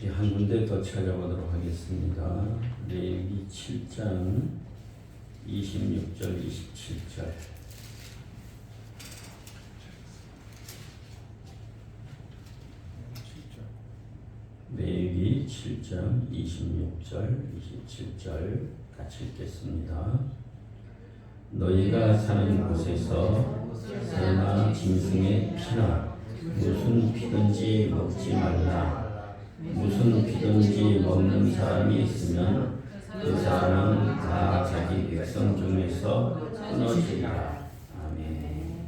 함께 한 군데 더 찾아보도록 하겠습니다. 레위기 7장 26절 27절. 레위기 7장 26절 27절 같이 읽겠습니다. 너희가 사는 곳에서 새나 짐승의 피나 무슨 피든지 먹지 말라. 무슨 피든지 먹는 사람이 있으면 그 사람은 다 자기 백성 중에서 끊어지리라. 아멘.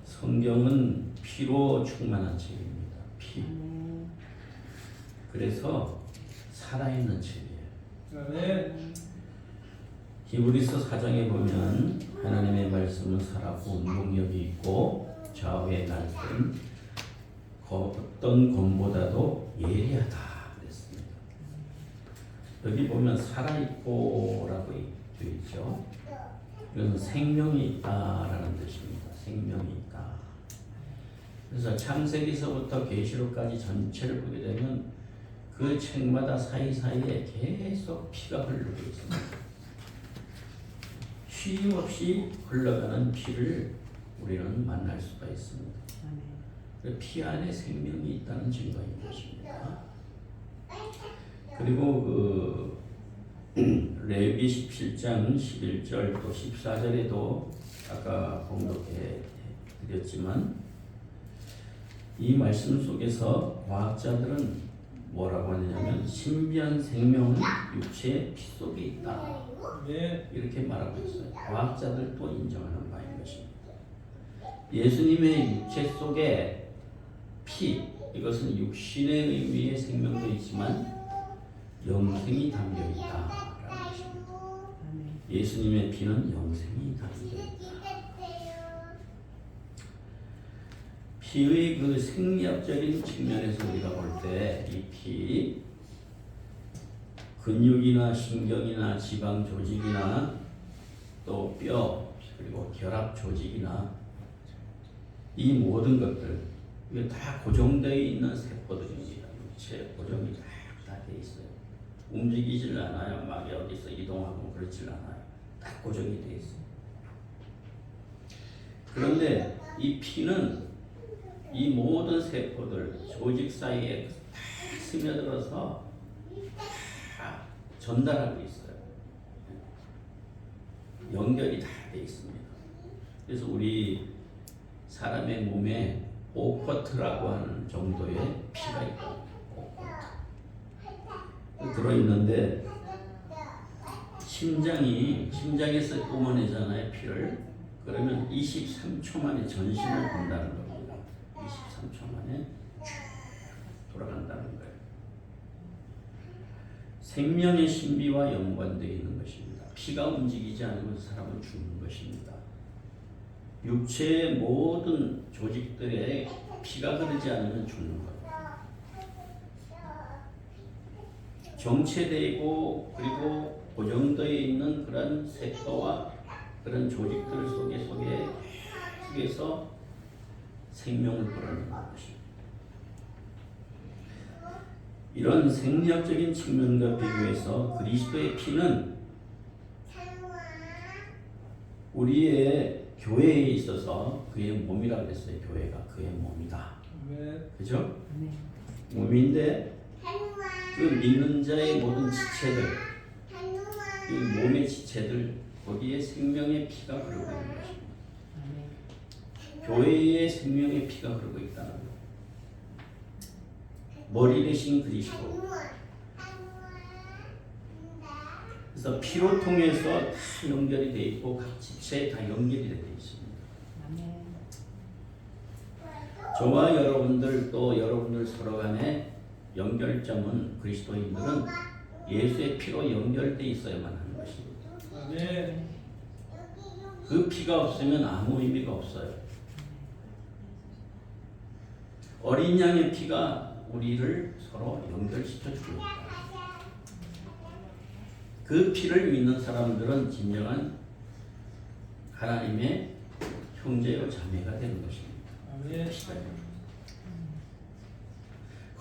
성경은 피로 충만한 책입니다. 피. 그래서 살아있는 책이에요. 아멘. 히브리서 4장에 보면 하나님의 말씀은 살았고 운동력이 있고 좌우의 날쌘 어떤 검보다도 예리하다 그랬습니다. 여기 보면 살아있고라고 되어 있죠. 이건 생명이 있다라는 뜻입니다. 생명이 있다. 그래서 창세기서부터 계시록까지 전체를 보게 되면 그 책마다 사이사이에 계속 피가 흐르고 있습니다. 쉼 없이 흘러가는 피를 우리는 만날 수가 있습니다. 피 안에 생명이 있다는 증거인 것입니다. 그리고 레위기 17장 11절 또 14절에도 아까 봉독해 드렸지만 이 말씀 속에서 과학자들은 뭐라고 하느냐면 신비한 생명은 육체의 피 속에 있다. 이렇게 말하고 있어요. 과학자들도 인정하는 바인 것입니다. 예수님의 육체 속에 피, 이것은 육신의 의미의 생명도 있지만 영생이 담겨있다라는 것입니다. 예수님의 피는 영생이 담겨있다. 피의 그 생리학적인 측면에서 우리가 볼 때 이 피, 근육이나 신경이나 지방 조직이나 또 뼈, 그리고 결합 조직이나 이 모든 것들 이게 다 고정되어 있는 세포들입니다. 육체 고정이 다 되어 있어요. 움직이질 않아요. 막 어디서 이동하고 그렇질 않아요. 다 고정이 되어 있어요. 그런데 이 피는 이 모든 세포들, 조직 사이에 다 스며들어서 다 전달하고 있어요. 연결이 다 되어 있습니다. 그래서 우리 사람의 몸에 5쿼트라고 하는 정도의 피가 있고 5쿼트 들어있는데 심장에서 뿜어내잖아요. 피를. 그러면 23초 만에 전신을 본다는 겁니다. 23초 만에 돌아간다는 거예요. 생명의 신비와 연관되어 있는 것입니다. 피가 움직이지 않으면 사람은 죽는 것입니다. 육체의 모든 조직들에 피가 흐르지 않으면 죽는 거예요. 정체되고 그리고 고정되어 있는 그런 세포와 그런 조직들 속에서 생명을 불어넣는 것입니다. 이런 생리학적인 측면과 비교해서 그리스도의 피는 우리의 교회에 있어서 그의 몸이라고 그랬어요. 교회가 그의 몸이다. 그죠? 몸인데 그 믿는 자의 모든 지체들, 그 몸의 지체들 거기에 생명의 피가 흐르고 있는 것입니다. 교회에 생명의 피가 흐르고 있다는 것. 머리 대신 그리스도. 그래서 피로 통해서 다 연결이 되어 있고 각 지체에 다 연결이 되어 있습니다. 저와 여러분들 또 여러분들 서로 간의 연결점은 그리스도인들은 예수의 피로 연결되어 있어야만 하는 것입니다. 그 피가 없으면 아무 의미가 없어요. 어린 양의 피가 우리를 서로 연결시켜주고 있다. 그 피를 믿는 사람들은 진정한 하나님의 형제요 자매가 되는 것입니다. 피가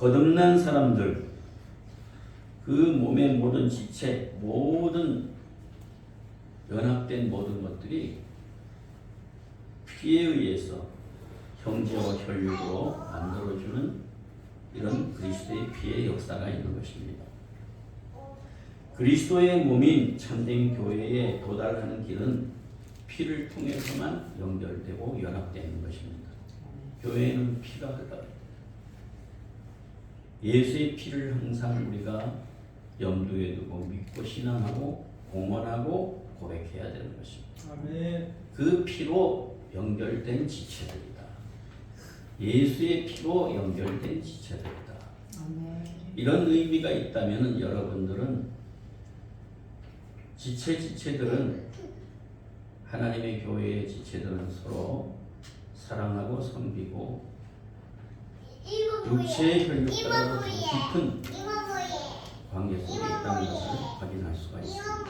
거듭난 사람들, 그 몸의 모든 지체, 모든 연합된 모든 것들이 피에 의해서 형제와 혈육으로 만들어주는 이런 그리스도의 피의 역사가 있는 것입니다. 그리스도의 몸인 참된 교회에 도달하는 길은 피를 통해서만 연결되고 연합되는 것입니다. 교회에는 피가 흘러요. 예수의 피를 항상 우리가 염두에 두고 믿고 신앙하고 공언하고 고백해야 되는 것입니다. 아멘. 그 피로 연결된 지체들이다. 예수의 피로 연결된 지체들이다. 아멘. 이런 의미가 있다면 여러분들은 지체들은 하나님의 교회의 지체들은 서로 사랑하고 섬기고 육체의 혈육과도 깊은 관계 속에 있다는 것을 확인할 수가 있습니다.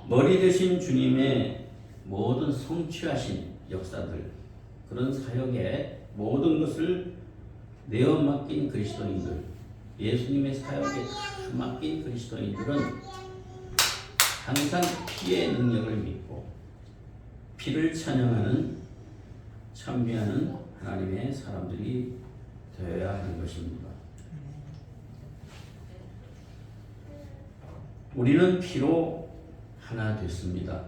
머리 대신 주님의 모든 성취하신 역사들, 그런 사역에 모든 것을 내어 맡긴 그리스도인들, 예수님의 사역에 다 맡긴 그리스도인들은 항상 피의 능력을 믿고 피를 찬양하는 찬미하는 하나님의 사람들이 되어야 하는 것입니다. 우리는 피로 하나 됐습니다.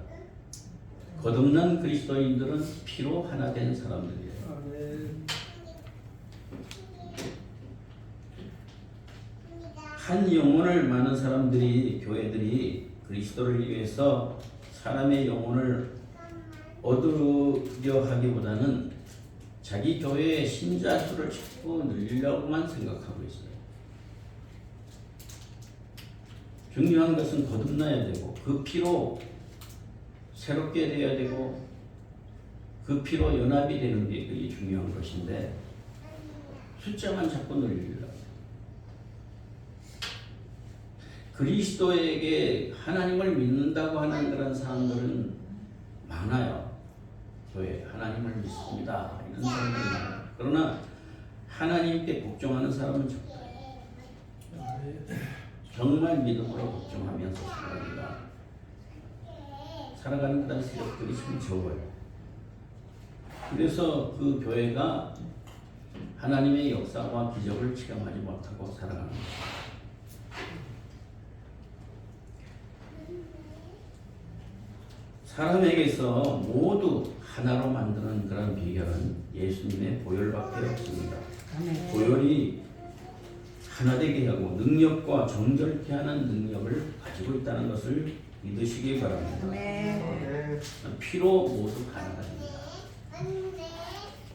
거듭난 그리스도인들은 피로 하나 된 사람들이에요. 아멘. 한 영혼을 많은 사람들이, 교회들이 그리스도를 위해서 사람의 영혼을 얻으려 하기보다는 자기 교회의 신자 수를 자꾸 늘리려고만 생각하고 있어요. 중요한 것은 거듭나야 되고 그 피로 새롭게 되어야 되고 그 피로 연합이 되는 게 그게 중요한 것인데 숫자만 자꾸 늘리려고. 그리스도에게 하나님을 믿는다고 하는 그런 사람들은 많아요. 교회 하나님을 믿습니다 이런 사람들이 많아요. 그러나 하나님께 복종하는 사람은 적다. 정말 믿음으로 복종하면서 살아가는 그런 세력들이 참 적어요. 그래서 그 교회가 하나님의 역사와 기적을 체험하지 못하고 살아가는 거예요. 사람에게서 모두 하나로 만드는 그런 비결은 예수님의 보혈밖에 없습니다. 보혈이 하나 되게 하고 능력과 정결케 하는 능력을 가지고 있다는 것을 믿으시기 바랍니다. 아멘. 피로 모두 하나가 됩니다.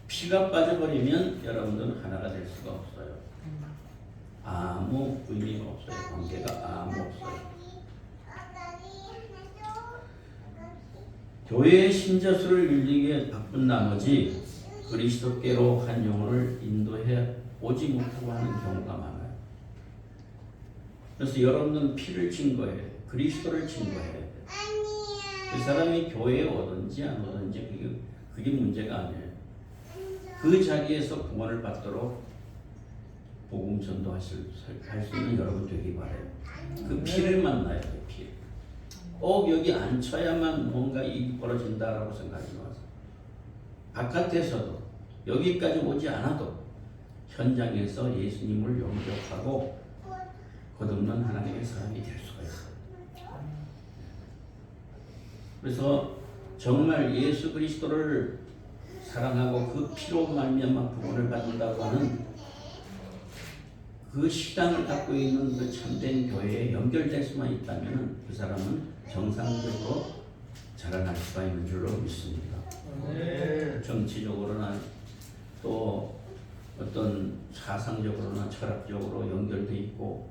피가 빠져버리면 여러분들은 하나가 될 수가 없어요. 아무 의미가 없어요. 관계가 아무 없어요. 교회의 신자 수를 늘리게 바쁜 나머지 그리스도께로 한 영혼을 인도해 오지 못하고 하는 경우가 많아요. 그래서 여러분은 피를 증거해, 그리스도를 증거해야 돼요. 그 사람이 교회에 오든지 안 오든지 그게 문제가 아니에요. 그 자리에서 구원을 받도록 복음 전도할 수 있는 여러분 되기 바라요. 그 피를 만나야 돼요. 피. 꼭 여기 앉혀야만 뭔가 일이 벌어진다라고 생각하지 마세요. 바깥에서도 여기까지 오지 않아도 현장에서 예수님을 영접하고 거듭난 하나님의 사람이 될 수가 있어요. 그래서 정말 예수 그리스도를 사랑하고 그 피로 말미암아 구원을 받는다고 하는 그 신앙을 갖고 있는 그 참된 교회에 연결될 수만 있다면 그 사람은 정상적으로 자라날 수가 있는 줄로 믿습니다. 정치적으로나 또 어떤 사상적으로나 철학적으로 연결돼 있고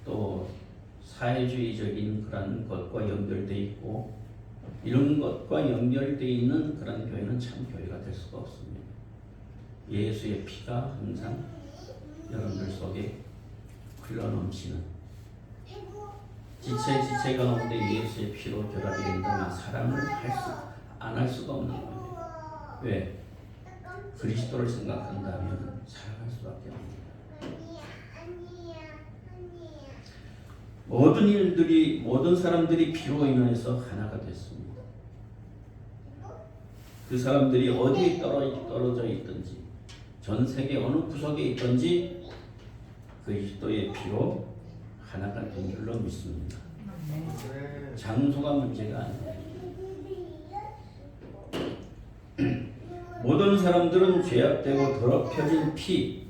또 사회주의적인 그런 것과 연결돼 있고 이런 것과 연결돼 있는 그런 교회는 참 교회가 될 수가 없습니다. 예수의 피가 항상 여러분들 속에 흘러넘치는 지체 가운데 예수의 피로 결합이 된다면 사랑을 안 할 수가 없는 거예요. 왜? 그리스도를 생각한다면 살아갈 수밖에 없습니다. 모든 사람들이 피로 인해서 하나가 됐습니다. 그 사람들이 어디에 떨어져 있든지 전 세계 어느 구석에 있든지 그리스도의 피로 하나가 된 줄로 믿습니다. 네. 장소가 문제가 아니에요. 모든 사람들은 죄악되고 더럽혀진 피,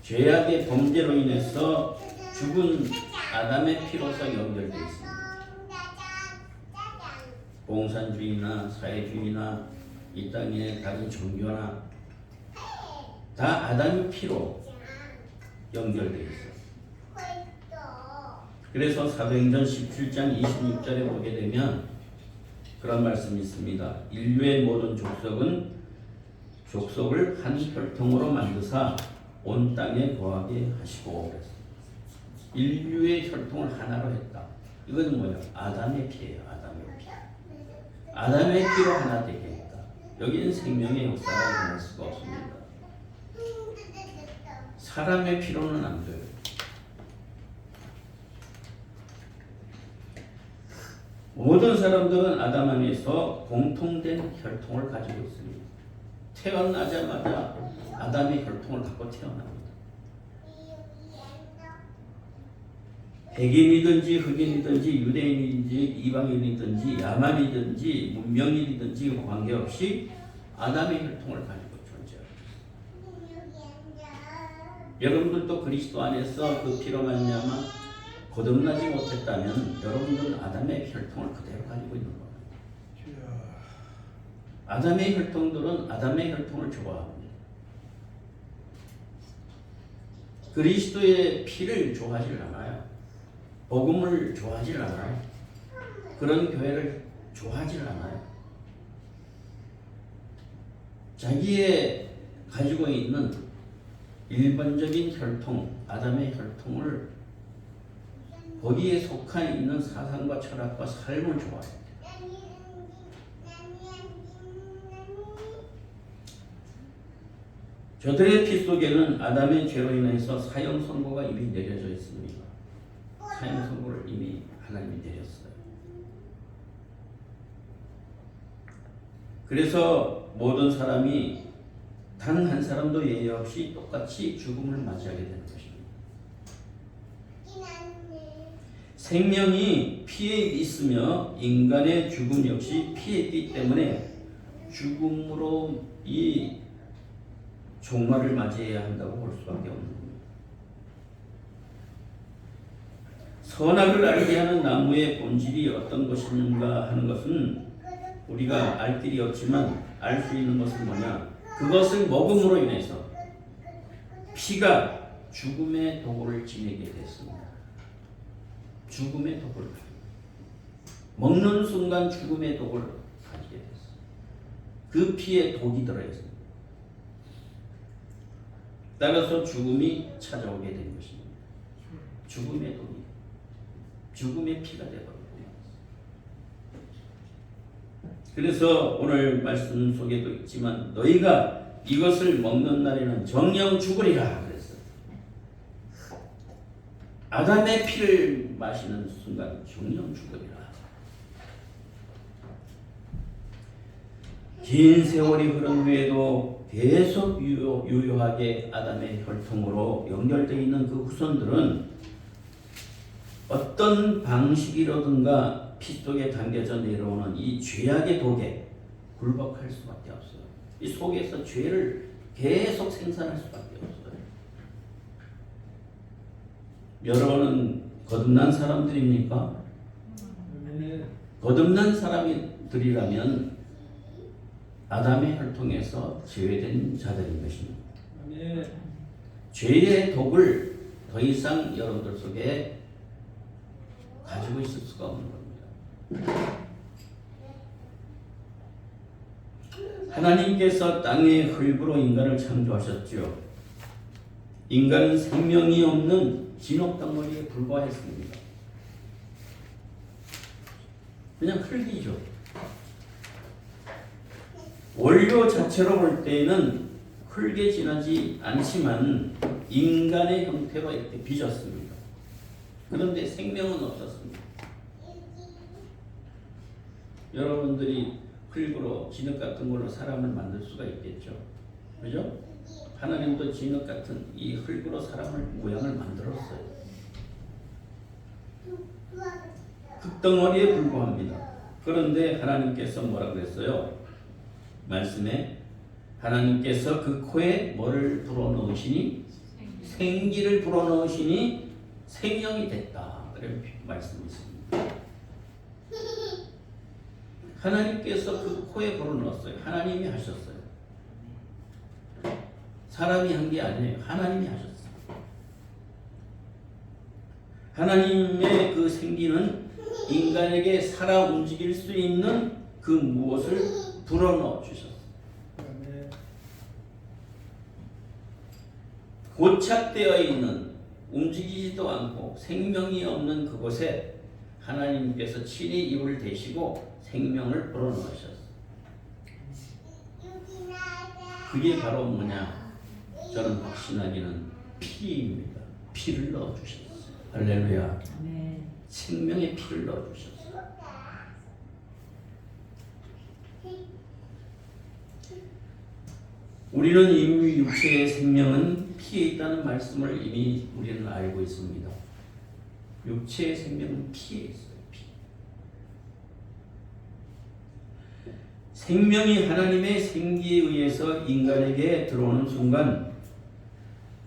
죄악의 범죄로 인해서 죽은 아담의 피로서 연결되어 있습니다. 공산주의나 사회주의나 이 땅의 다른 종교나 다 아담의 피로 연결되어 있어요. 그래서 사도행전 17장 26절에 보게 되면 그런 말씀이 있습니다. 인류의 모든 족속을 한 혈통으로 만드사 온 땅에 거하게 하시고 그랬습니다. 인류의 혈통을 하나로 했다. 이건 뭐예요? 아담의 피예요. 아담의 피. 아담의 피로 하나 되게 했다. 여기는 생명의 역사가 일어날 수가 없습니다. 사람의 피로는 안 돼요. 모든 사람들은 아담 안에서 공통된 혈통을 가지고 있습니다. 태어나자마자 아담의 혈통을 갖고 태어납니다. 백인이든지 흑인이든지 유대인이든지 이방인이든지 야만이든지 문명인이든지 관계없이 아담의 혈통을 가지고 존재합니다. 여러분들도 그리스도 안에서 그 피로 말미암아 거듭나지 못했다면 여러분들은 아담의 혈통을 그대로 가지고 있는 겁니다. 아담의 혈통들은 아담의 혈통을 좋아합니다. 그리스도의 피를 좋아하지 않아요. 복음을 좋아하지 않아요. 그런 교회를 좋아하지 않아요. 자기의 가지고 있는 일반적인 혈통, 아담의 혈통을 거기에 속한 있는 사상과 철학과 삶을 좋아해요. 저들의 피 속에는 아담의 죄로 인해서 사형 선고가 이미 내려져 있습니다. 사형 선고를 이미 하나님이 내렸어요. 그래서 모든 사람이 단 한 사람도 예외 없이 똑같이 죽음을 맞이하게 되는 것입니다. 생명이 피에 있으며 인간의 죽음 역시 피에 있기 때문에 죽음으로 이 종말을 맞이해야 한다고 볼 수밖에 없는 겁니다. 선악을 알게 하는 나무의 본질이 어떤 것인가 하는 것은 우리가 알 길이 없지만 알 수 있는 것은 뭐냐? 그것을 먹음으로 인해서 피가 죽음의 도구를 지니게 됐습니다. 죽음의 도구를 먹는 순간 죽음의 도구를 가지게 됐어요. 그 피에 독이 들어있습니다. 따라서 죽음이 찾아오게 된 것입니다. 죽음의 독이 죽음의 피가 되어버리고 그래서 오늘 말씀 속에도 있지만 너희가 이것을 먹는 날에는 정녕 죽으리라 그랬어요. 아담의 피를 마시는 순간 정녕 죽으리라. 긴 세월이 흐른 후에도 계속 유효하게 아담의 혈통으로 연결되어 있는 그 후손들은 어떤 방식이라든가 피 속에 담겨져 내려오는 이 죄악의 독에 굴복할 수밖에 없어요. 이 속에서 죄를 계속 생산할 수밖에 없어요. 여러분은 거듭난 사람들입니까? 거듭난 사람들이라면 아담의 혈통에서 제외된 자들인 것입니다. 죄의 독을 더 이상 여러분들 속에 가지고 있을 수가 없는 겁니다. 하나님께서 땅의 흙으로 인간을 창조하셨죠. 인간은 생명이 없는 진흙덩어리에 불과했습니다. 그냥 흙이죠. 원료 자체로 볼 때에는 흙에 지나지 않지만 인간의 형태로 이렇게 빚었습니다. 그런데 생명은 없었습니다. 여러분들이 흙으로 진흙 같은 걸로 사람을 만들 수가 있겠죠. 그죠? 하나님도 진흙 같은 이 흙으로 사람을 모양을 만들었어요. 흙덩어리에 불과합니다. 그런데 하나님께서 뭐라 그랬어요? 말씀에 하나님께서 그 코에 뭐를 불어넣으시니? 생기를 불어넣으시니 생명이 됐다. 그런 말씀이 있습니다. 하나님께서 그 코에 불어넣었어요. 하나님이 하셨어요. 사람이 한 게 아니에요. 하나님이 하셨어요. 하나님의 그 생기는 인간에게 살아 움직일 수 있는 그 무엇을 불어넣어 주셨어요. 고착되어 있는 움직이지도 않고 생명이 없는 그곳에 하나님께서 친히 입을 대시고 생명을 불어넣으셨어요. 그게 바로 뭐냐? 저는 확신하기는 피입니다. 피를 넣어주셨어요. 할렐루야. 아멘. 생명의 피를 넣어주셨어요. 우리는 이미 육체의 생명은 피에 있다는 말씀을 이미 우리는 알고 있습니다. 육체의 생명은 피에 있어요. 피. 생명이 하나님의 생기에 의해서 인간에게 들어오는 순간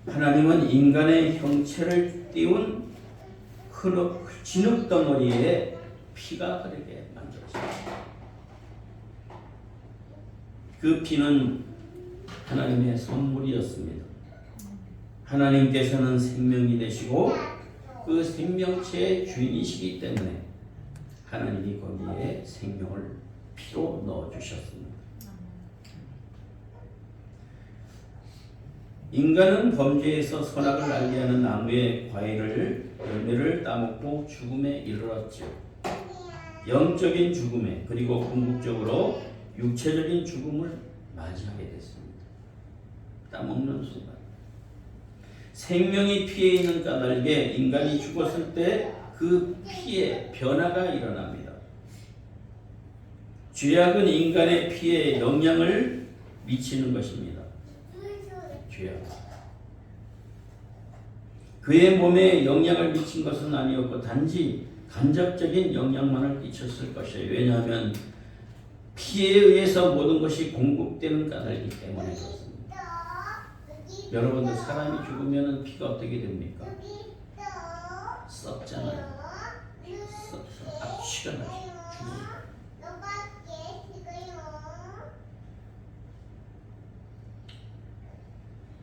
하나님은 인간의 형체를 띄운 진흙덩어리에 피가 흐르게 만들었습니다. 그 피는 하나님의 선물이었습니다. 하나님께서는 생명이 되시고 그 생명체의 주인이시기 때문에 하나님이 거기에 생명을 피로 넣어주셨습니다. 인간은 범죄에서 선악을 알게 하는 나무의 열매를 따먹고 죽음에 이르렀죠. 영적인 죽음에 그리고 궁극적으로 육체적인 죽음을 맞이하게 됐습니다. 따먹는 순간 생명이 피에 있는 까닭에 인간이 죽었을 때 그 피에 변화가 일어납니다. 죄악은 인간의 피에 영향을 미치는 것입니다. 죄악. 그의 몸에 영향을 미친 것은 아니었고 단지 간접적인 영향만을 끼쳤을 것이에요. 왜냐하면 피에 의해서 모든 것이 공급되는 까닭이기 때문에 그렇습니다. 여러분들 사람이 죽으면 피가 어떻게 됩니까? 썩잖아요. 썩어 악취가 나죠. 죽어요.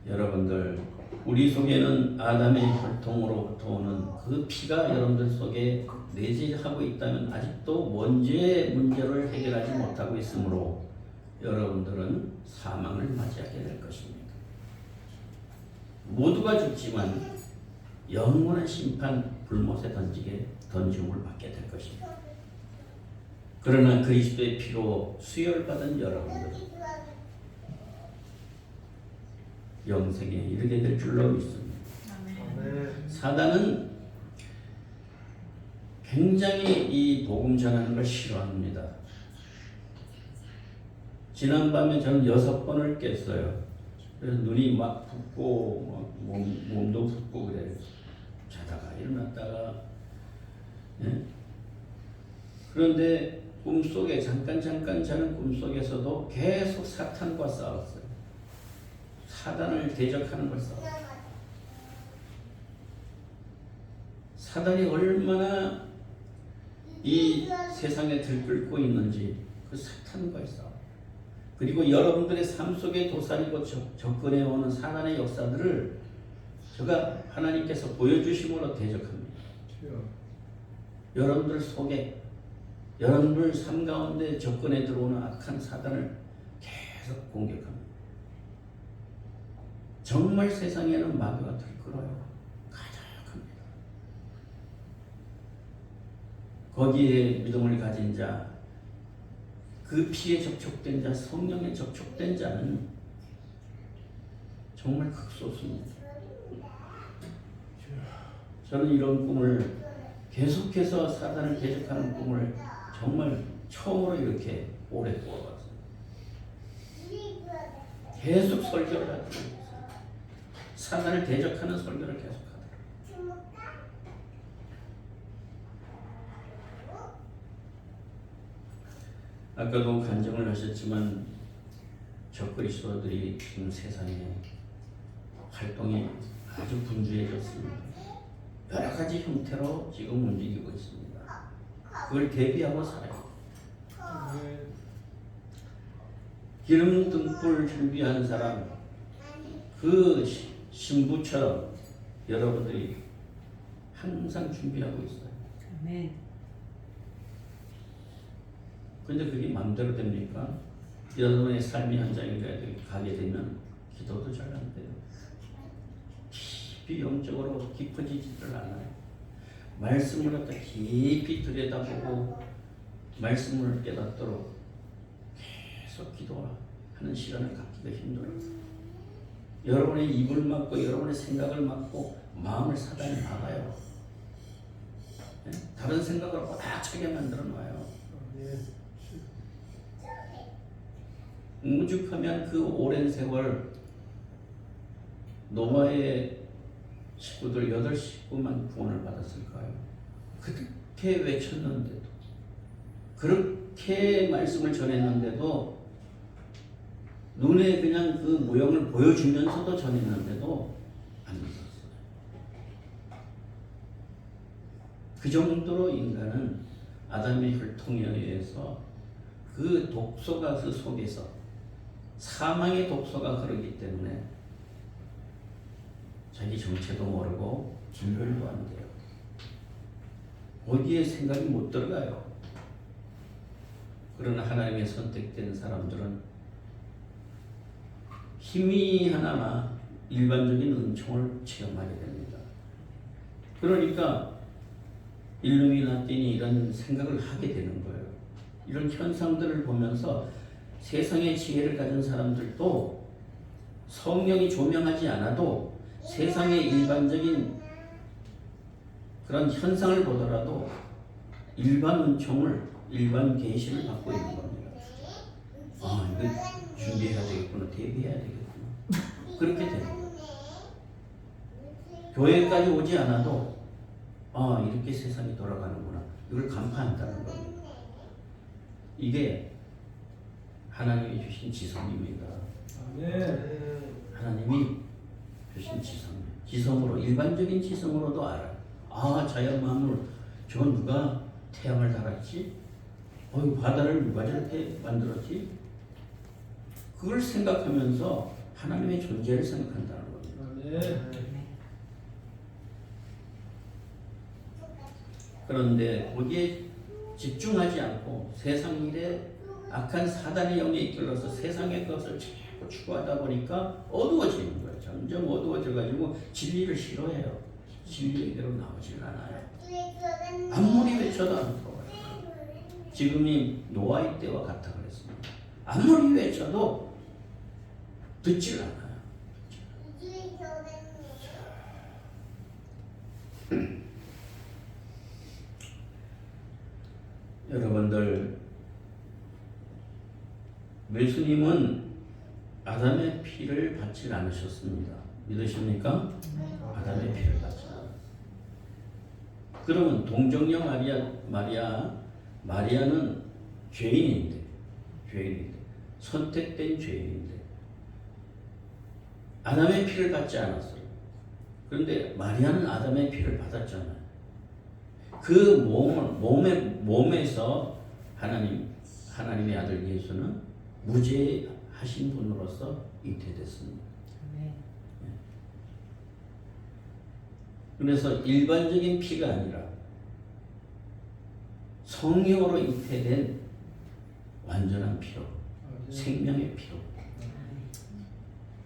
여러분들 우리 속에는 아담의 혈통으로부터 오는 그 피가 여러분들 속에 내재하고 있다면 아직도 원죄의 문제를 해결하지 못하고 있으므로 여러분들은 사망을 맞이하게 될 것입니다. 모두가 죽지만 영원한 심판 불못에 던짐을 받게 될 것입니다. 그러나 그리스도의 피로 수혈받은 여러분들은 영생에 이르게 될 줄로 믿습니다. 사단은 굉장히 이 복음 전하는 걸 싫어합니다. 지난밤에 저는 6번을 깼어요. 그래서 눈이 막 붓고 몸도 붓고 그래요. 자다가 일어났다가 그런데 꿈속에 잠깐 자는 꿈속에서도 계속 사탄과 싸웠어요. 사단을 대적하는 걸 싸웠어요. 사단이 얼마나 이 세상에 들끓고 있는지 그 사탄과의 싸움. 그리고 여러분들의 삶 속에 도사리고 접근해오는 사단의 역사들을 제가 하나님께서 보여주심으로 대적합니다. 여러분들 속에 여러분들 삶 가운데 접근해 들어오는 악한 사단을 계속 공격합니다. 정말 세상에는 마귀가 들끓어요. 가득합니다. 거기에 믿음을 가진 자, 그 피에 접촉된 자, 성령에 접촉된 자는 정말 극소수입니다. 저는 이런 꿈을 계속해서 사단을 대적하는 꿈을 정말 처음으로 이렇게 오래 꾸어봤어요. 계속 설교를 하더라고요. 사단을 대적하는 설교를 계속 하더라고요. 아까도 간증을 하셨지만 적그리스도들이 지금 세상에 활동이 아주 분주해졌습니다. 여러 가지 형태로 지금 움직이고 있습니다. 그걸 대비하고 살아요. 기름 등불 준비한 사람, 그 신부처럼 여러분들이 항상 준비하고 있어요. 아멘. 근데 그게 마음대로 됩니까? 여러분의 삶의 현장에 가게 되면 기도도 잘 안 돼요. 깊이 영적으로 깊어지지를 않아요. 말씀을 갖다 깊이 들여다보고 말씀을 깨닫도록 계속 기도하는 시간을 갖기가 힘들어요. 여러분의 입을 막고 여러분의 생각을 막고 마음을 사단이 막아요. 네? 다른 생각을 꽉 차게 만들어 놔요. 오죽하면 그 오랜 세월 노아의 식구들 8식구만 구원을 받았을까요? 그렇게 외쳤는데도, 그렇게 말씀을 전했는데도, 눈에 그냥 그 모형을 보여주면서도 전했는데도 안 믿었어요. 그 정도로 인간은 아담의 혈통에 의해서 그 독소가스 속에서 사망의 독소가 흐르기 때문에 자기 정체도 모르고 진별도 안 돼요. 어디에 생각이 못 들어가요. 그러나 하나님의 선택된 사람들은 희미하나마 일반적인 은총을 체험하게 됩니다. 그러니까 일루미나티니 이런 생각을 하게 되는 거예요. 이런 현상들을 보면서 세상의 지혜를 가진 사람들도 성령이 조명하지 않아도 세상의 일반적인 그런 현상을 보더라도 일반 은총을, 일반 계시를 받고 있는 겁니다. 아, 이거 준비해야 되겠구나, 대비해야 되겠구나. 그렇게 돼요. 교회까지 오지 않아도 아, 이렇게 세상이 돌아가는구나. 이걸 간파한다는 겁니다. 이게 하나님이 주신 지성입니다. 하나님이 주신 지성으로, 일반적인 지성으로도 알아요. 아, 자연 만물, 저 누가 태양을 달았지? 바다를 누가 저렇게 만들었지? 그걸 생각하면서 하나님의 존재를 생각한다는 겁니다. 그런데 거기에 집중하지 않고 세상 일에 악한 사단의 영에 이끌려서 세상의 것을 자꾸 추구하다 보니까 어두워지는 거예요. 점점 어두워져가지고 진리를 싫어해요. 진리의 대로 나오질 않아요. 아무리 외쳐도 안 들어와요. 지금이 노아의 때와 같아 그랬습니다. 아무리 외쳐도 듣질 않아요. 여러분들, 예수님은 아담의 피를 받지 않으셨습니다. 믿으십니까? 아담의 피를 받지 않았어요. 그러면 동정녀 마리아는 죄인인데 선택된 죄인인데 아담의 피를 받지 않았어요. 그런데 마리아는 아담의 피를 받았잖아요. 그 몸에서 하나님의 아들 예수는 무죄하신 분으로서 잉태됐습니다. 네. 그래서 일반적인 피가 아니라 성령으로 잉태된 완전한 피로, 생명의 피로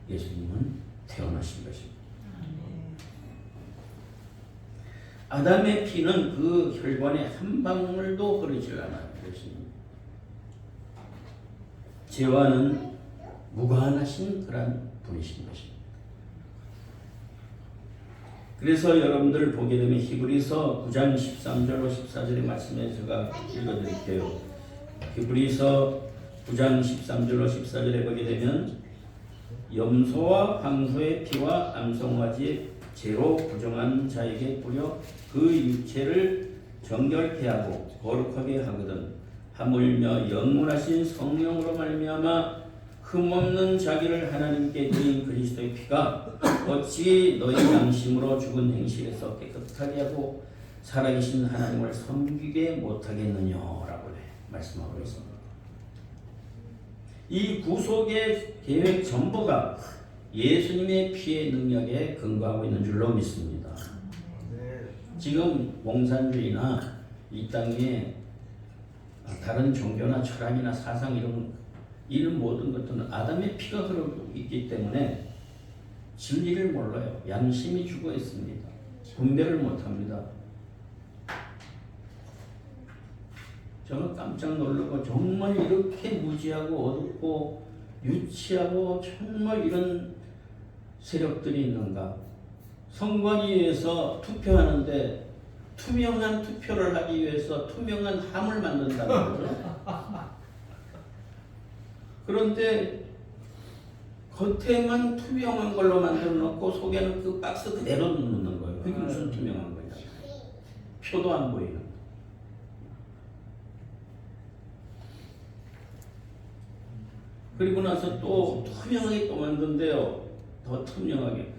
예수님은 태어나신 것입니다. 아담의 피는 그 혈관에 한 방울도 흐르질 않아요. 예수님. 죄와는 무관하신 그런 분이신 것입니다. 그래서 여러분들 보게 되면 히브리서 9장 13절로 14절의 말씀에 제가 읽어드릴게요. 히브리서 9장 13절로 14절에 보게 되면 염소와 황소의 피와 암송아지의 죄로 부정한 자에게 뿌려 그 육체를 정결케 하고 거룩하게 하거든 하물며 영원하신 성령으로 말미암아 흠없는 자기를 하나님께 드린 그리스도의 피가 어찌 너희 양심으로 죽은 행실에서 깨끗하게 하고 살아계신 하나님을 섬기게 못하겠느냐라고 말씀하고 있습니다. 이 구속의 계획 전부가 예수님의 피의 능력에 근거하고 있는 줄로 믿습니다. 지금 공산주의나 이 땅에 다른 종교나 철학이나 사상 이런 모든 것들은 아담의 피가 흐르고 있기 때문에 진리를 몰라요. 양심이 죽어 있습니다. 분별을 못합니다. 저는 깜짝 놀라고 정말 이렇게 무지하고 어둡고 유치하고 정말 이런 세력들이 있는가. 선관위에서 투표하는데 투명한 투표를 하기 위해서 투명한 함을 만든다는 거죠. 그런데 겉에만 투명한 걸로 만들어 놓고 속에는 그 박스 그대로 넣는 거예요. 그게 무슨 투명한 거냐. 표도 안 보이는. 그리고 나서 또 투명하게 또 만든대요. 더 투명하게.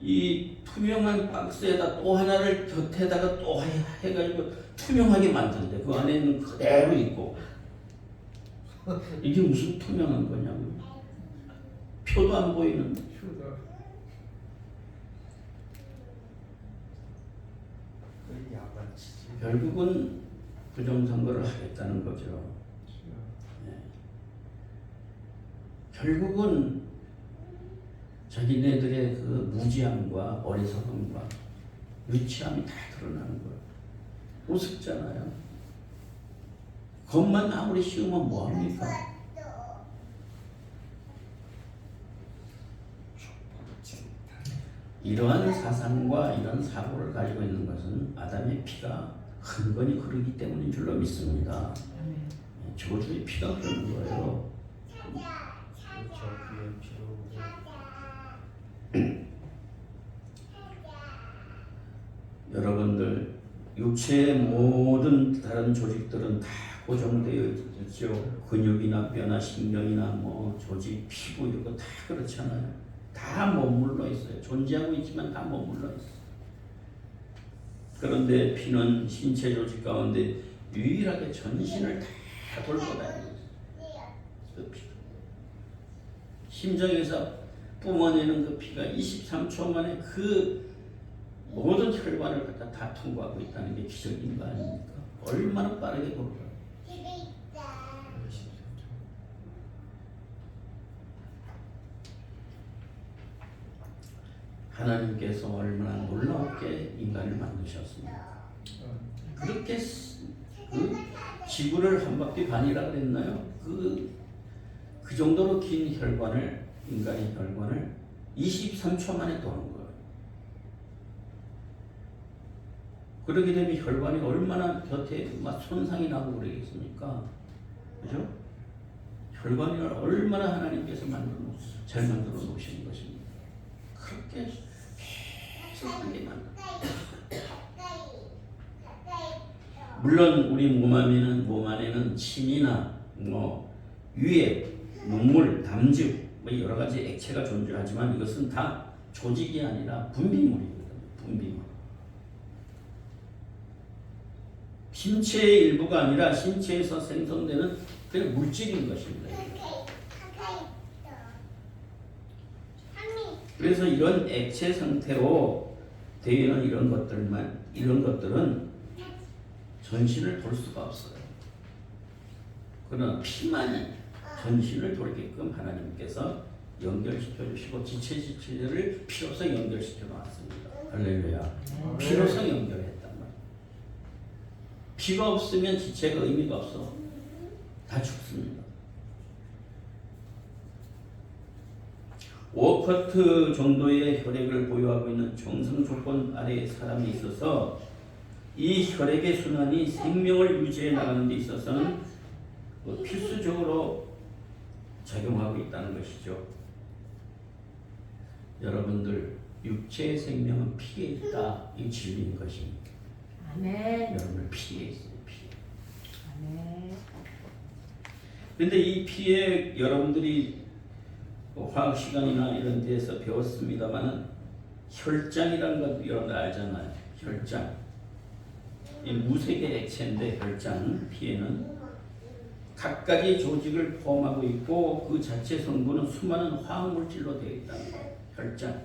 이 투명한 박스에다 또 하나를 곁에다가 또 해가지고 투명하게 만든대. 그 안에는 그대로 있고. 이게 무슨 투명한 거냐고요. 표도 안 보이는. 결국은 부정선거를 하겠다는 거죠. 네. 결국은 자기네들의 그 무지함과 어리석음과 유치함이 다 드러나는 거예요. 우습잖아요. 겉만 아무리 씌우면 뭐합니까? 이러한 사상과 이런 사고를 가지고 있는 것은 아담의 피가 흥건히 흐르기 때문인 줄로 믿습니다. 저주의 피가 흐르는 거예요. 여러분들 육체의 모든 다른 조직들은 다 고정되어 있죠. 근육이나 뼈나 신경이나 뭐 조직, 피부 이런 거 다 그렇잖아요. 다 머물러 있어요. 존재하고 있지만 다 머물러 있어요. 그런데 피는 신체 조직 가운데 유일하게 전신을 다 돌고 다니는 그 피. 심장에서 뿜어내는 그 피가 23초 만에 그 모든 혈관을 갖다 다 통과하고 있다는 게 기적인 거 아닙니까? 얼마나 빠르게 돌아가요. 하나님께서 얼마나 놀랍게 인간을 만드셨습니까? 그렇게 그 지구를 한 바퀴 반이라 그랬나요? 그 정도로 긴 혈관을, 인간의 혈관을 23초 만에 도는 거예요. 그렇게 되면 혈관이 얼마나 곁에 막 손상이 나고 그러겠습니까? 그죠? 혈관이 얼마나 하나님께서 잘 만들어 놓으신 것입니다. 그렇게 계속 하게 만들어. 물론 우리 몸 안에는 침이나 뭐 유액, 눈물, 담즙 뭐 여러 가지 액체가 존재하지만 이것은 다 조직이 아니라 분비물입니다. 분비물. 신체의 일부가 아니라 신체에서 생성되는 그냥 물질인 것입니다. 그래서 이런 액체 상태로 되어 있는 이런 것들은 전신을 돌 수가 없어요. 그러나 피만이 전신을 돌게끔 하나님께서 연결시켜 주시고 지체를 피로서 연결시켜 놨습니다. 할렐루야. 피로서 연결했단 말이에요. 피가 없으면 지체가 의미가 없어. 다 죽습니다. 5% 정도의 혈액을 보유하고 있는 정상 조건 아래의 사람이 있어서 이 혈액의 순환이 생명을 유지해 나가는 데 있어서는 필수적으로 작용하고 있다는 것이죠. 여러분들 육체의 생명은 피에 있다. 이 진리인 것입니다. 아멘. 여러분들 피에 있어요. 피에. 아멘. 그런데 이 피에 여러분들이 화학 시간이나 이런 데서 배웠습니다만은 혈장이라는 것도 여러분들 알잖아요. 혈장. 이 무색의 액체인데 혈장 피에는 각각의 조직을 포함하고 있고 그 자체 성분은 수많은 화학 물질로 되어 있다는 거예요. 혈장.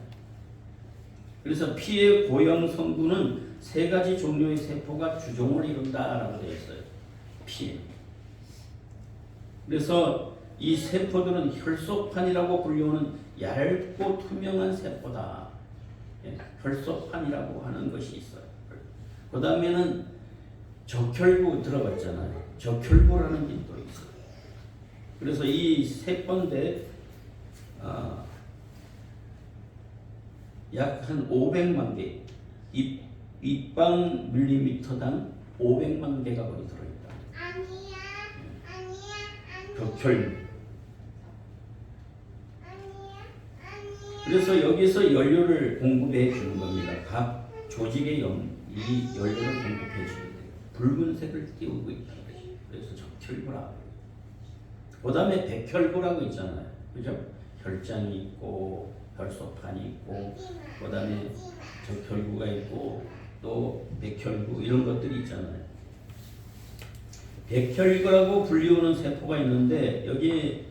그래서 피의 고형 성분은 3가지 종류의 세포가 주종을 이룬다라고 되어 있어요. 피에. 그래서 이 세포들은 혈소판이라고 불리우는 얇고 투명한 세포다. 혈소판이라고 하는 것이 있어요. 그 다음에는 적혈구 들어봤잖아요. 적혈구라는 게 또 있어요. 그래서 이 세포인데 약 한 500만 개, 입방 밀리미터당 500만 개가 거의 들어있다. 적혈구. 그래서 여기서 연료를 공급해 주는 겁니다. 각 조직의 이 연료를 공급해 주는 거예요. 붉은색을 띄우고 있다. 그래서 적혈구라. 그 다음에 백혈구라고 있잖아요. 그죠? 혈장이 있고 혈소판이 있고 그 다음에 적혈구가 있고 또 백혈구 이런 것들이 있잖아요. 백혈구라고 불리우는 세포가 있는데 여기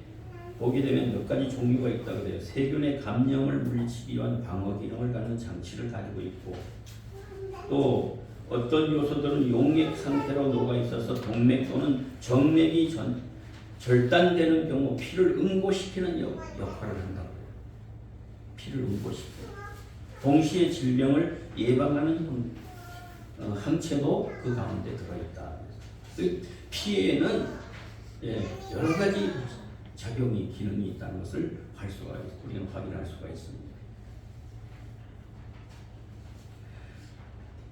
보게 되면 몇 가지 종류가 있다고 그래요. 세균의 감염을 물리치기 위한 방어 기능을 갖는 장치를 가지고 있고 또 어떤 요소들은 용액 상태로 녹아 있어서 동맥 또는 정맥이 절단되는 경우 피를 응고시키는 역할을 한다고. 피를 응고시켜요. 동시에 질병을 예방하는 항체도 그 가운데 들어있다. 피에는 여러 가지 작용이 기능이 있다는 것을 우리는 확인할 수가 있습니다.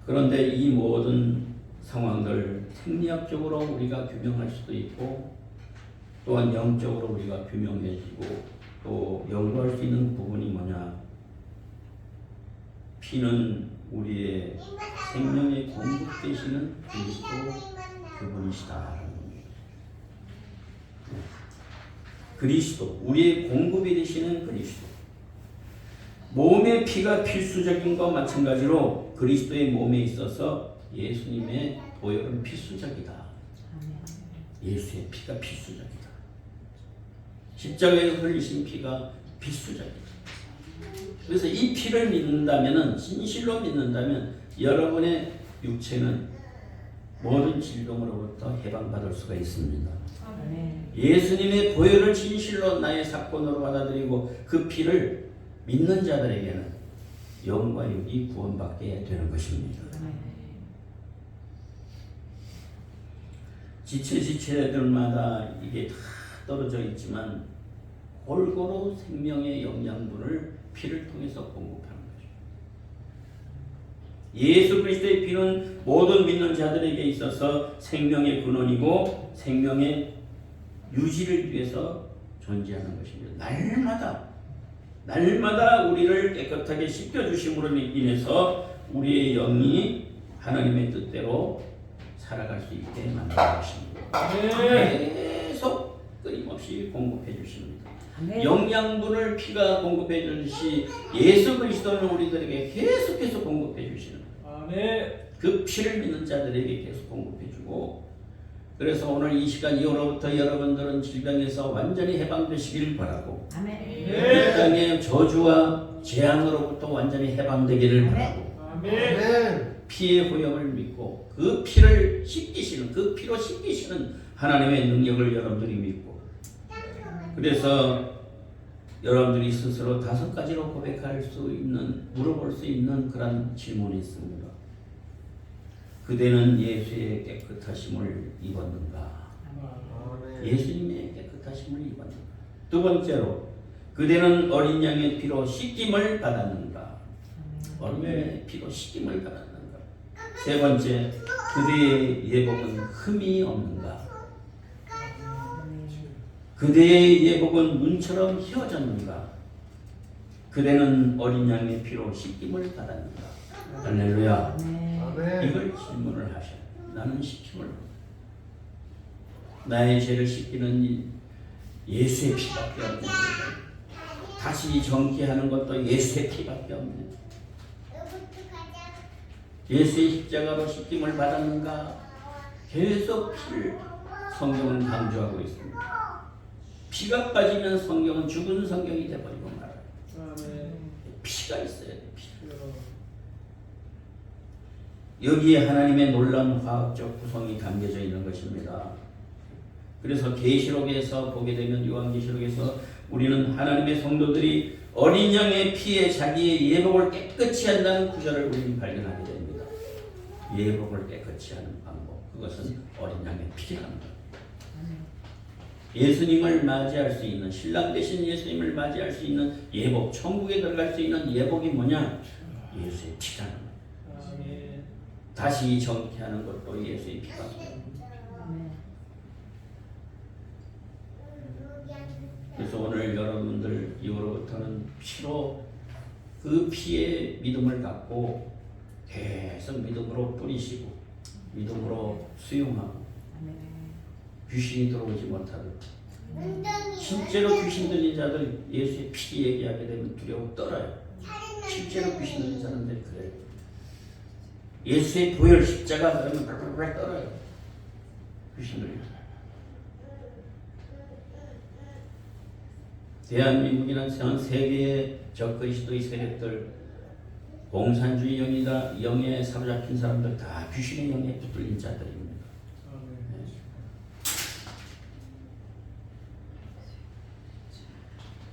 그런데 이 모든 상황들 생리학적으로 우리가 규명할 수도 있고 또한 영적으로 우리가 규명해지고 또 연구할 수 있는 부분이 뭐냐? 피는 우리의 생명의 공급 되시는 그리스도 그분이시다. 그리스도, 우리의 공급이 되시는 그리스도. 몸의 피가 필수적인 것과 마찬가지로 그리스도의 몸에 있어서 예수님의 보혈은 필수적이다. 예수의 피가 필수적이다. 십자가에서 흘리신 피가 필수적이다. 그래서 이 피를 믿는다면, 진실로 믿는다면 여러분의 육체는 모든 질병으로부터 해방받을 수가 있습니다. 예수님의 보혈을 진실로 나의 사건으로 받아들이고 그 피를 믿는 자들에게는 영과 육이 구원받게 되는 것입니다. 지체들마다 이게 다 떨어져 있지만 골고루 생명의 영양분을 피를 통해서 공급하는 거죠. 예수 그리스도의 피는 모든 믿는 자들에게 있어서 생명의 근원이고 생명의 유지를 위해서 존재하는 것입니다. 날마다 우리를 깨끗하게 씻겨주심으로 인해서 우리의 영이 하나님의 뜻대로 살아갈 수 있게 만드는 것입니다. 계속 끊임없이 공급해 주십니다. 영양분을 피가 공급해 주듯이 예수 그리스도는 우리들에게 계속해서 공급해 주시는 거예요. 그 피를 믿는 자들에게 계속 공급해 주고 그래서 오늘 이 시간 이후로부터 여러분들은 질병에서 완전히 해방되시기를 바라고 이 땅의 저주와 재앙으로부터 완전히 해방되기를 바라고 피의 후염을 믿고 그 피를 씻기시는 그 피로 씻기시는 하나님의 능력을 여러분들이 믿고 그래서 여러분들이 스스로 5가지로 고백할 수 있는 물어볼 수 있는 그런 질문이 있습니다. 그대는 예수의 깨끗하심을 입었는가? 예수님의 깨끗하심을 입었는가? 두 번째로 그대는 어린 양의 피로 씻김을 받았는가? 어린 양의 피로 씻김을 받았는가? 세 번째, 그대의 예복은 흠이 없는가? 그대의 예복은 눈처럼 휘어졌는가? 그대는 어린 양의 피로 씻김을 받았는가? 할렐루야. 아멘. 이걸 질문을 하셔. 나는 씻김을 나의 죄를 씻기는 예수의 피밖에 없는 다시 정케하는 것도 예수의 피밖에 없는 예수의 십자가로 씻김을 받았는가? 계속 피를 성경은 강조하고 있습니다. 피가 빠지면 성경은 죽은 성경이 되어버리고 말아요. 피가 있어야 돼. 피. 여기에 하나님의 놀라운 화학적 구성이 담겨져 있는 것입니다. 그래서 계시록에서 보게 되면 요한계시록에서 우리는 하나님의 성도들이 어린 양의 피에 자기의 예복을 깨끗이 한다는 구절을 우리는 발견하게 됩니다. 예복을 깨끗이 하는 방법, 그것은 어린 양의 피라는 것. 예수님을 맞이할 수 있는, 신랑 되신 예수님을 맞이할 수 있는 예복, 천국에 들어갈 수 있는 예복이 뭐냐? 예수의 피라는 것. 다시 정케하는 것도 예수의 피밖에. 그래서 오늘 여러분들 이후로부터는 피로 그 피에 믿음을 갖고 계속 믿음으로 뿌리시고 믿음으로 수용하고 귀신이 들어오지 못하도록. 실제로 귀신 들린 자들 예수의 피 얘기하게 되면 두려워 떨어요. 실제로 귀신 들린 사람들이 그래요. 예수의 보혈 십자가 그러면 발발발 떨어요. 귀신 들린 사람. 대한민국이나 전 세계의 적그리스도의 세력들, 공산주의 영에 사로잡힌 사람들 다 귀신의 영에 붙들린 자들입니다. 네.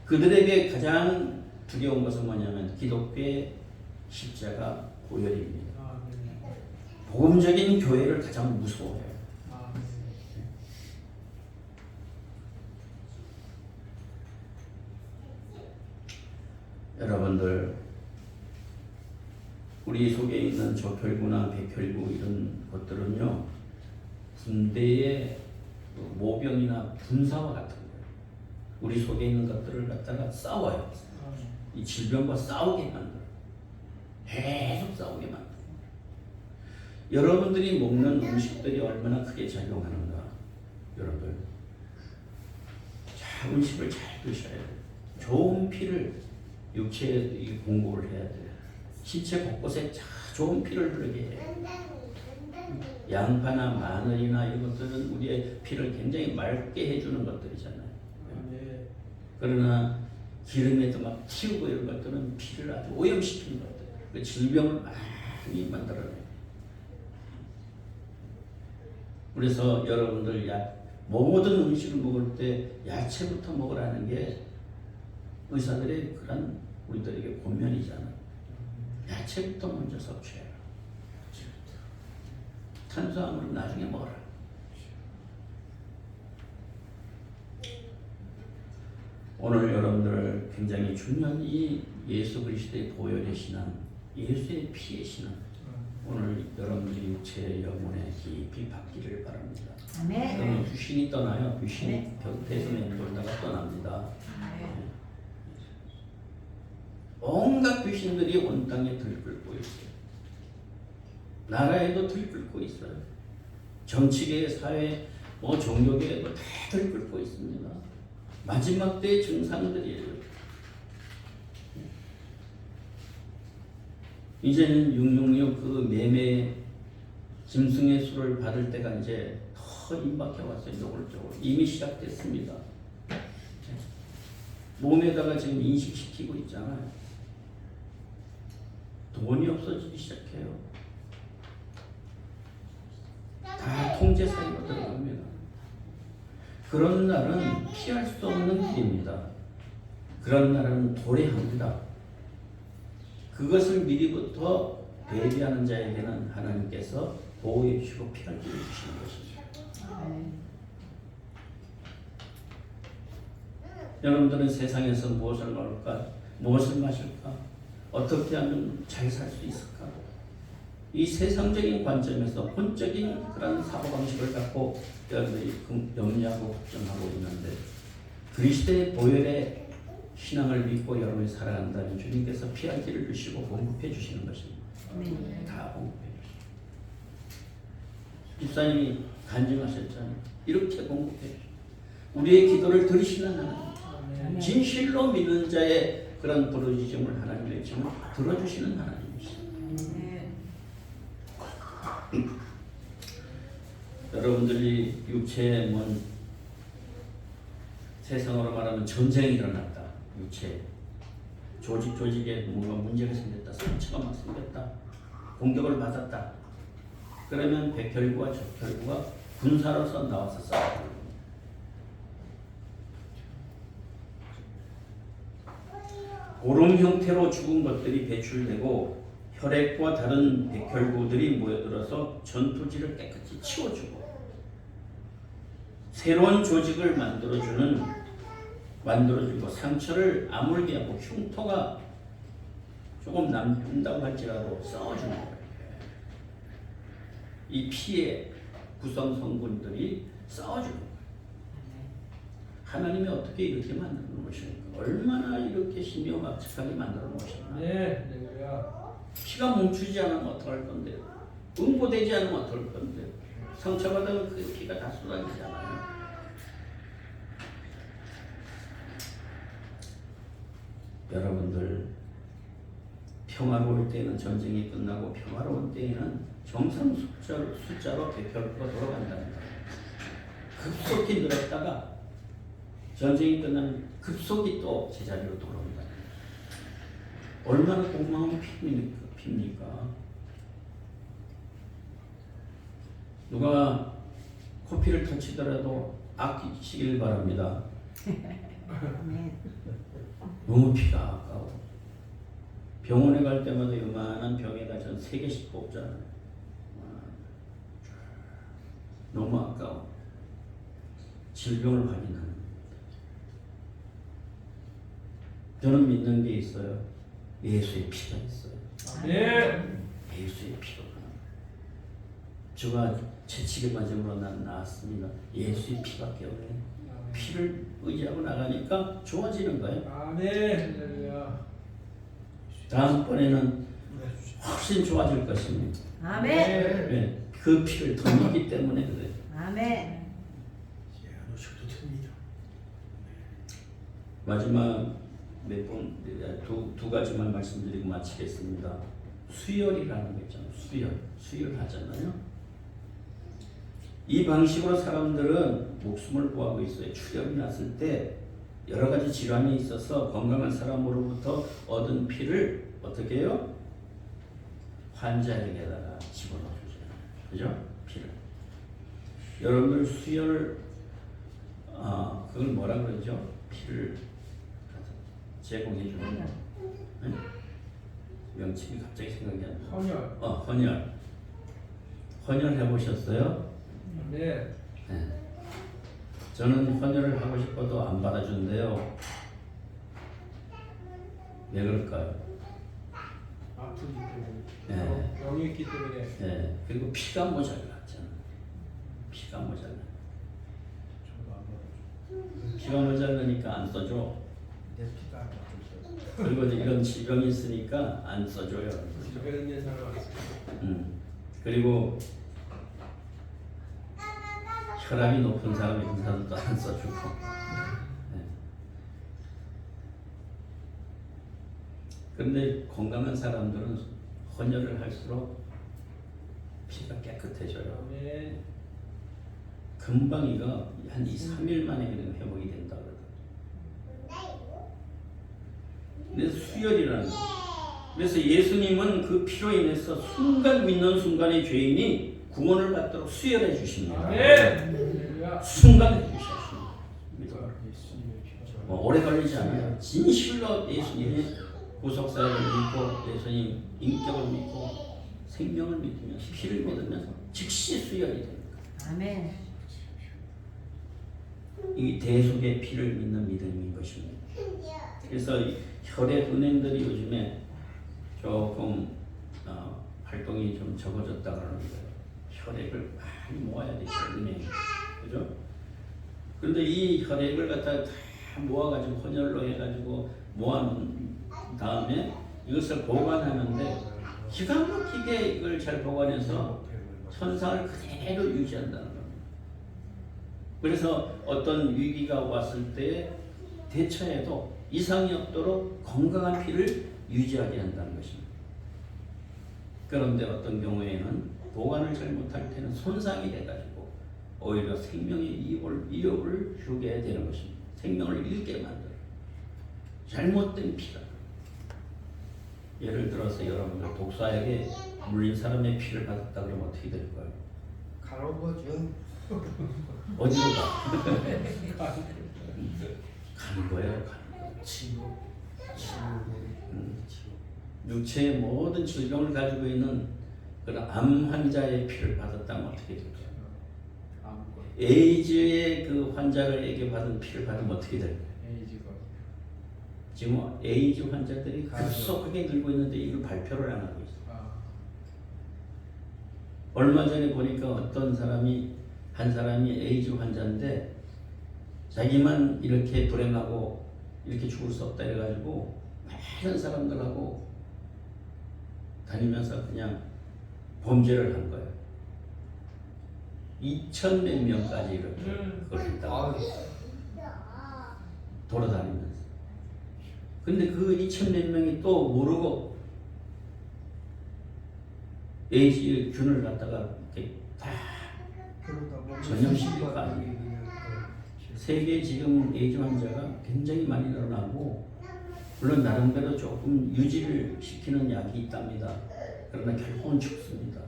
그들에게 가장 두려운 것은 뭐냐면 기독교의 십자가 보혈입니다. 복음적인 교회를 가장 무서워해요. 여러분들 우리 속에 있는 적혈구나 백혈구 이런 것들은요 군대의 모병이나 군사와 같은 거예요. 우리 속에 있는 것들을 갖다가 싸워요. 이 질병과 싸우게 만들어요. 계속 싸우게 만들어요. 여러분들이 먹는 음식들이 얼마나 크게 작용하는가. 여러분 자, 음식을 잘 드셔야 돼요. 좋은 피를 육체에 공급을 해야 돼요. 신체 곳곳에 좋은 피를 흐르게 해요. 양파나 마늘이나 이런 것들은 우리의 피를 굉장히 맑게 해주는 것들이잖아요. 그러나 기름에도 막 튀우고 이런 것들은 피를 아주 오염시키는 것들. 그 질병을 많이 만들어내요. 그래서 여러분들 모든 음식을 먹을 때 야채부터 먹으라는 게 의사들의 그런 우리들에게 권면이잖아요. 야채부터 먼저 섭취해라. 탄수화물은 나중에 먹어라. 오늘 여러분들 굉장히 중요한 이 예수 그리스도의 보혈의 신앙, 예수의 피의 신앙, 오늘 여러분들이 육체 영혼에 깊이 받기를 바랍니다. 그러면 귀신이 떠나요. 귀신이 벽에서 맴돌다가 떠납니다. 온갖 귀신들이 온 땅에 들끓고 있어요. 나라에도 들끓고 있어요. 정치계, 사회, 종교계에도 다 들끓고 있습니다. 마지막 때의 증상들이에요. 이제는 666 그 매매 짐승의 수를 받을 때가 이제 더 임박해 왔어요. 노골적으로 이미 시작됐습니다. 몸에다가 지금 인식시키고 있잖아요. 돈이 없어지기 시작해요. 다 통제 사이로 들어갑니다. 그런 날은 피할 수 없는 길입니다. 그런 날은 도래합니다. 그것을 미리부터 대비하는 자에게는 하나님께서 보호해 주시고 피할 길을 주시는 것입니다. 여러분들은 세상에서 무엇을 먹을까? 무엇을 마실까? 어떻게 하면 잘 살 수 있을까? 이 세상적인 관점에서 혼적인 그런 사고방식을 갖고 여러분들이 염려하고 걱정하고 있는데 그리스도의 보혈의 신앙을 믿고 여러분이 살아간다면 주님께서 피할 길을 주시고 공급해 주시는 것입니다. 네. 다 공급해 주시고 집사님이 간증하셨잖아요. 이렇게 공급해 주시고 우리의 기도를 들으시는 하나님, 진실로 믿는 자의 그런 부르짖음을 하나님 외침을 들어주시는 하나님이시죠. 여러분들이 육체에 뭔 세상으로 말하면 전쟁이 일어났다. 육체 조직에 뭔가 문제가 생겼다. 상처가 막 생겼다. 공격을 받았다. 그러면 백혈구와 적혈구가 군사로서 나와서 싸워요. 고름 형태로 죽은 것들이 배출되고 혈액과 다른 백혈구들이 모여들어서 전투지를 깨끗이 치워주고 새로운 조직을 만들어주고 상처를 아물게 하고 흉터가 조금 남는다고 할지라도 싸워주는 거예요. 이 피의 구성 성분들이 싸워주는 거예요. 하나님이 어떻게 이렇게 만들어 놓으십니까? 얼마나 이렇게 신묘막측하게 만들어 놓으십니까? 네. 피가 멈추지 않으면 어떡할 건데요? 응고되지 않으면 어떡할 건데요? 상처받으면 그 피가 다 쏟아지잖아요. 여러분들 평화로울 때는 전쟁이 끝나고 평화로운 때에는 정상 숫자로 백혈구가 돌아간다는 거예요. 급속히 늘었다가 전쟁이 끝나면 급속히 또 제자리로 돌아온다. 얼마나 고마운 피입니까? 누가 코피를 터치더라도 아끼시길 바랍니다. 너무 피가 아까워. 병원에 갈 때마다 요만한 병에다 전 3개씩 뽑잖아요. 너무 아까워. 질병을 확인하는. 저는 믿는 게 있어요. 예수의 피가 있어요. 예수의 피가. 주가 채찍을 맞음으로 난 나았습니다. 예수의 피밖에 없네. 피를 의지하고 나가니까 좋아지는 거예요. 다음번에는 훨씬 좋아질 것입니다. 아멘. 네, 그 피를 더 먹기 때문에 그래요. 아멘. 마지막 두 가지만 말씀드리고 마치겠습니다. 수혈이라는 게 있잖아요. 수혈 하잖아요. 이 방식으로 사람들은 목숨을 구하고 있어요. 출혈이 났을 때 여러 가지 질환이 있어서 건강한 사람으로부터 얻은 피를 어떻게 해요? 환자에게다가 집어넣어주죠. 그죠? 피를. 여러분들 수혈, 그걸 뭐라 그러죠? 피를 제공해주는 거. 네? 명칭이 갑자기 생각이 안 나. 헌혈. 헌혈 해보셨어요? 네. 저는 헌혈을 하고 싶어도 안 받아준대요. 왜 그럴까요? 아프기 때문에. 네. 병이 있기 때문에. 네. 그리고 피가 모자랐잖아. 피가 모자라. 저도 안 받아줘. 피가 모자라니까 안 써줘. 내 피가 안 받아줘. 그리고 이런 질병이 있으니까 안 써줘요. 주변에 있는 사람 안 써. 그리고 혈압이 높은 사람의 의사도 안 써주고. 네. 그런데 건강한 사람들은 헌혈을 할수록 피가 깨끗해져요. 네. 금방 이거 한 2-3일 만에 그냥 회복이 된다 그러더라고요. 근데 수혈이라는 거. 그래서 예수님은 그 피로 인해서 순간 믿는 순간의 죄인이 구원을 받도록 수혈해 주십니다. 순간 해주셨습니다. 오래 걸리지 않아요. 진실로 예수님의 구속사를 믿고 예수님 인격을 믿고 생명을 믿으면 피를 믿으면서 즉시 수혈이 됩니다. 아멘. 이 대속의 피를 믿는 믿음인 것입니다. 그래서 혈액 은행들이 요즘에 조금 활동이 좀 적어졌다 그러는 거예요. 혈액을 많이 모아야 되죠, 은행이. 그죠? 그런데 이 혈액을 갖다가 다 모아가지고 혼혈로 해가지고 모아놓은 다음에 이것을 보관하는데 기가 막히게 이걸 잘 보관해서 현상을 그대로 유지한다는 겁니다. 그래서 어떤 위기가 왔을 때 대처해도 이상이 없도록 건강한 피를 유지하게 한다는 것입니다. 그런데 어떤 경우에는 보관을 잘못할 때는 손상이 돼가지고 오히려 생명의 위협을 주게 되는 것입니다. 생명을 잃게 만들어요. 잘못된 피가. 예를 들어서 여러분들 독사에게 물린 사람의 피를 받았다 그러면 어떻게 될까요? 가는 거죠. 어디로 가? 가는 거예요. 가는 거. 치료. 육체의 모든 질병을 가지고 있는 그런 암 환자의 피를 받았다면 어떻게 될까요? 에이즈의 그 환자에게 받은 피를 받으면 어떻게 될까요? 에이즈가 지금 에이즈 환자들이 급속하게 늘고 있는데 이걸 발표를 안 하고 있어요. 얼마 전에 보니까 어떤 사람이 한 사람이 에이즈 환자인데 자기만 이렇게 불행하고 이렇게 죽을 수 없다 해가지고 많은 사람들하고 다니면서 그냥 범죄를 한 거예요. 2,000 몇 명까지 이렇게 그걸 했다고 돌아다니면서. 근데 그 2,000 몇 명이 또 모르고 에이즈 균을 갖다가 이렇게 다 전염시킬 거 아니에요. 세계 지금 에이즈 환자가 굉장히 많이 늘어나고 물론 나름대로 조금 유지를 시키는 약이 있답니다. 그러나 결국은 죽습니다.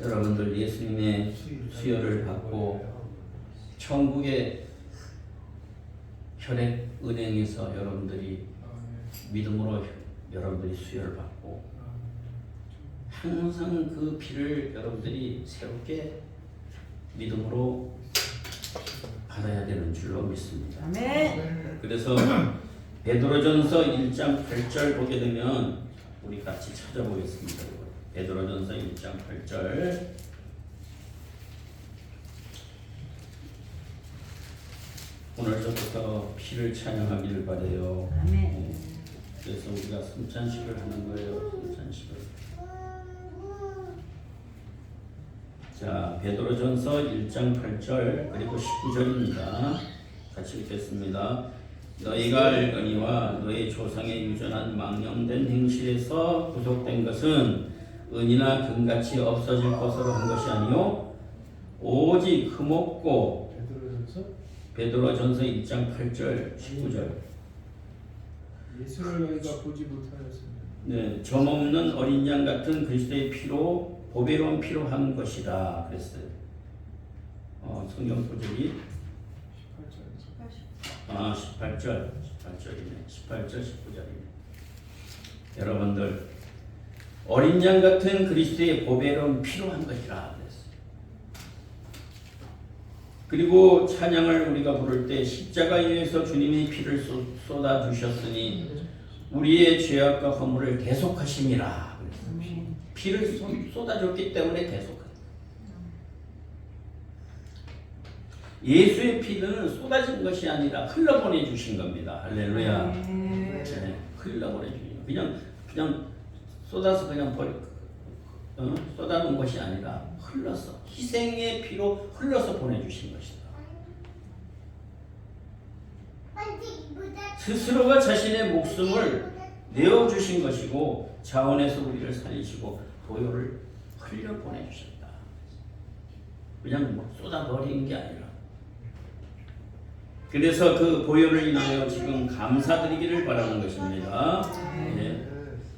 여러분들 예수님의 수혈을 받고 천국의 혈액 은행에서 여러분들이 믿음으로 여러분들이 수혈을 받고 항상 그 피를 여러분들이 새롭게 믿음으로 받아야 되는 줄로 믿습니다. 아멘. 그래서 베드로전서 1장 8절 보게 되면 우리 같이 찾아보겠습니다. 베드로전서 1장 8절. 오늘부터 피를 찬양하기를 바래요. 아멘. 그래서 우리가 성찬식을 하는 거예요. 성찬식을. 자, 베드로전서 1장 8절 그리고 19절입니다. 같이 읽겠습니다. 너희가 알거니와 너희 조상의 유전한 망령된 행실에서 구속된 것은 은이나 금같이 없어질 것으로 한 것이 아니요 오직 흠없고 베드로전서 1장 8절 19절 예수를 너희가 보지 못하였습니다. 네, 점없는 어린 양 같은 그리스도의 피로 보배로운 피로 한 것이다 그랬어요. 성경 구절이 18절이네. 18절 19절이네. 여러분들 어린 양 같은 그리스도의 보배로운 피로 한 것이라 그랬어요. 그리고 찬양을 우리가 부를 때 십자가에 의해서 주님이 피를 쏟아 주셨으니 우리의 죄악과 허물을 대속하심이라 그랬어요. 피를 쏟아줬기 때문에 대속한. 예수의 피는 쏟아진 것이 아니라 흘러보내 주신 겁니다. 할렐루야. 네, 흘러보내 주신 그냥 쏟아서 그냥 쏟아놓은 것이 아니라 흘러서 희생의 피로 흘러서 보내주신 것이다. 스스로가 자신의 목숨을 내어주신 것이고 자원에서 우리를 살리시고 보혈을 흘려 보내주셨다. 그냥 쏟아버린 게 아니라. 그래서 그 보혈을 인하여 지금 감사드리기를 바라는 것입니다. 네.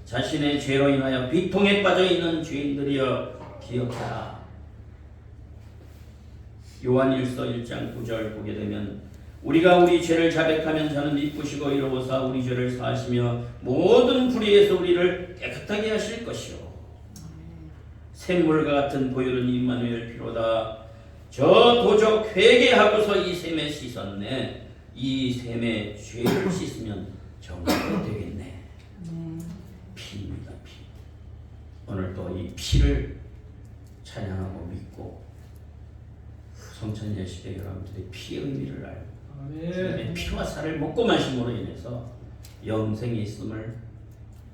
자신의 죄로 인하여 비통에 빠져있는 죄인들이여 기억하라. 요한일서 1장 9절 보게 되면 우리가 우리 죄를 자백하면 저는 이쁘시고 이로보사 우리 죄를 사하시며 모든 불의에서 우리를 깨끗하게 하실 것이요 샘물과 같은 보혈은 임마누엘 피로다. 저 도적 회개하고서 이 샘에 씻었네. 이 샘에 죄를 씻으면 정죄가 되겠네. 피입니다. 피. 오늘 또 이 피를 찬양하고 믿고 성천 예식의 여러분들이 피의 의미를 알고 주님의 피와 살을 먹고 마심으로 인해서 영생이 있음을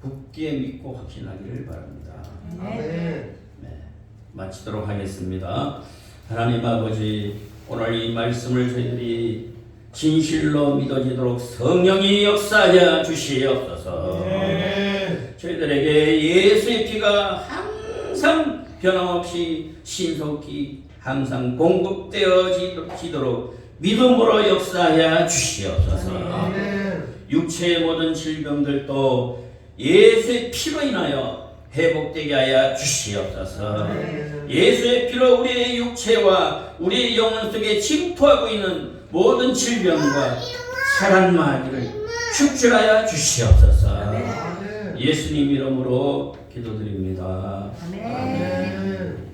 굳게 믿고 확신하기를 바랍니다. 아멘. 네, 마치도록 하겠습니다. 하나님 아버지, 오늘 이 말씀을 저희들이 진실로 믿어지도록 성령이 역사하여 주시옵소서. 저희들에게 예수의 피가 항상 변함없이 신속히 항상 공급되어지도록 믿음으로 역사하여 주시옵소서. 육체의 모든 질병들도 예수의 피로 인하여 회복되게 하여 주시옵소서. 예수의 피로 우리의 육체와 우리의 영혼 속에 침투하고 있는 모든 질병과 살안마귀를 축출하여 주시옵소서. 예수님 이름으로 기도드립니다. 아멘.